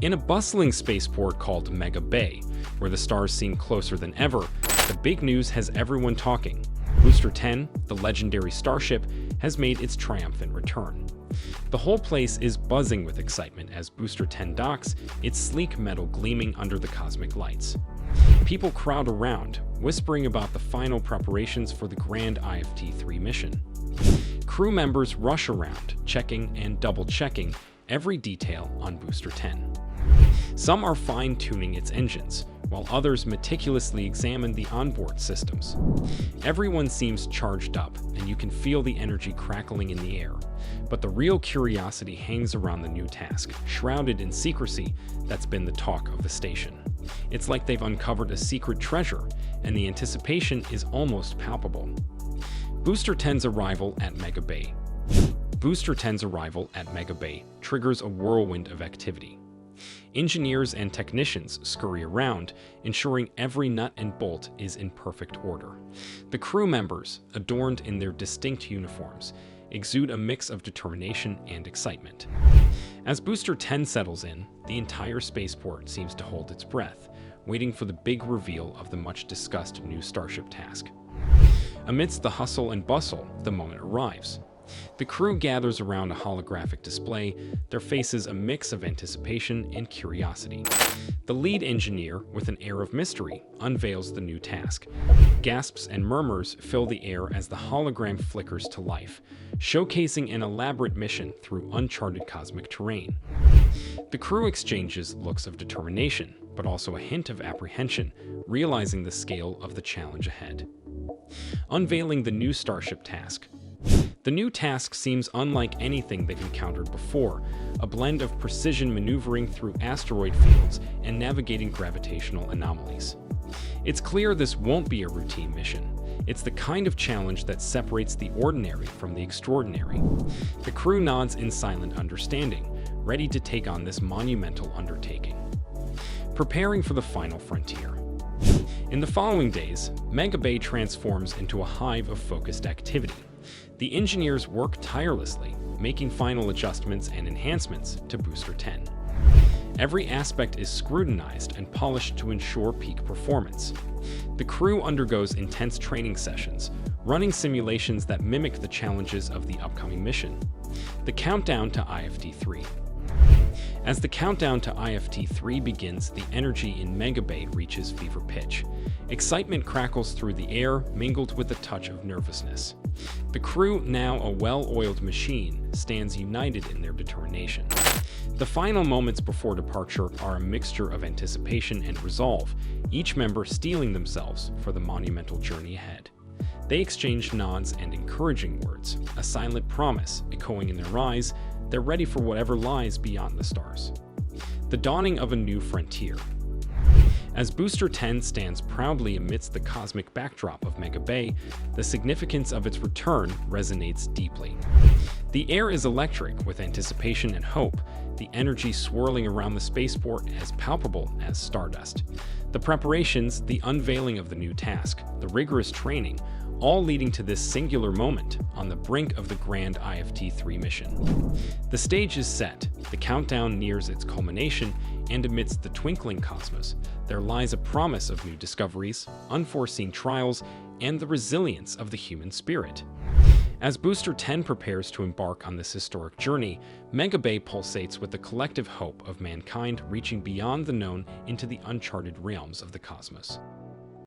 In a bustling spaceport called Mega Bay, where the stars seem closer than ever, the big news has everyone talking. Booster 10, the legendary Starship, has made its triumphant return. The whole place is buzzing with excitement as Booster 10 docks, its sleek metal gleaming under the cosmic lights. People crowd around, whispering about the final preparations for the grand IFT-3 mission. Crew members rush around, checking and double-checking every detail on Booster 10. Some are fine-tuning its engines, while others meticulously examine the onboard systems. Everyone seems charged up, and you can feel the energy crackling in the air. But the real curiosity hangs around the new task, shrouded in secrecy that's been the talk of the station. It's like they've uncovered a secret treasure, and the anticipation is almost palpable. Booster 10's arrival at Mega Bay. Booster 10's arrival at Mega Bay triggers a whirlwind of activity. Engineers and technicians scurry around, ensuring every nut and bolt is in perfect order. The crew members, adorned in their distinct uniforms, exude a mix of determination and excitement. As Booster 10 settles in, the entire spaceport seems to hold its breath, waiting for the big reveal of the much-discussed new Starship task. Amidst the hustle and bustle, the moment arrives. The crew gathers around a holographic display, their faces a mix of anticipation and curiosity. The lead engineer, with an air of mystery, unveils the new task. Gasps and murmurs fill the air as the hologram flickers to life, showcasing an elaborate mission through uncharted cosmic terrain. The crew exchanges looks of determination, but also a hint of apprehension, realizing the scale of the challenge ahead. Unveiling the new Starship task. The new task seems unlike anything they've encountered before, a blend of precision maneuvering through asteroid fields and navigating gravitational anomalies. It's clear this won't be a routine mission. It's the kind of challenge that separates the ordinary from the extraordinary. The crew nods in silent understanding, ready to take on this monumental undertaking. Preparing for the final frontier. In the following days, Mega Bay transforms into a hive of focused activity. The engineers work tirelessly, making final adjustments and enhancements to Booster 10. Every aspect is scrutinized and polished to ensure peak performance. The crew undergoes intense training sessions, running simulations that mimic the challenges of the upcoming mission. The countdown to IFT-3. As the countdown to IFT-3 begins, the energy in Mega Bay reaches fever pitch. Excitement crackles through the air, mingled with a touch of nervousness. The crew, now a well-oiled machine, stands united in their determination. The final moments before departure are a mixture of anticipation and resolve, each member steeling themselves for the monumental journey ahead. They exchange nods and encouraging words, a silent promise echoing in their eyes. They're ready for whatever lies beyond the stars. The dawning of a new frontier. As Booster 10 stands proudly amidst the cosmic backdrop of Mega Bay, the significance of its return resonates deeply. The air is electric with anticipation and hope, the energy swirling around the spaceport as palpable as stardust. The preparations, the unveiling of the new task, the rigorous training, all leading to this singular moment on the brink of the grand IFT-3 mission. The stage is set, the countdown nears its culmination, and amidst the twinkling cosmos, there lies a promise of new discoveries, unforeseen trials, and the resilience of the human spirit. As Booster 10 prepares to embark on this historic journey, Mega Bay pulsates with the collective hope of mankind reaching beyond the known into the uncharted realms of the cosmos.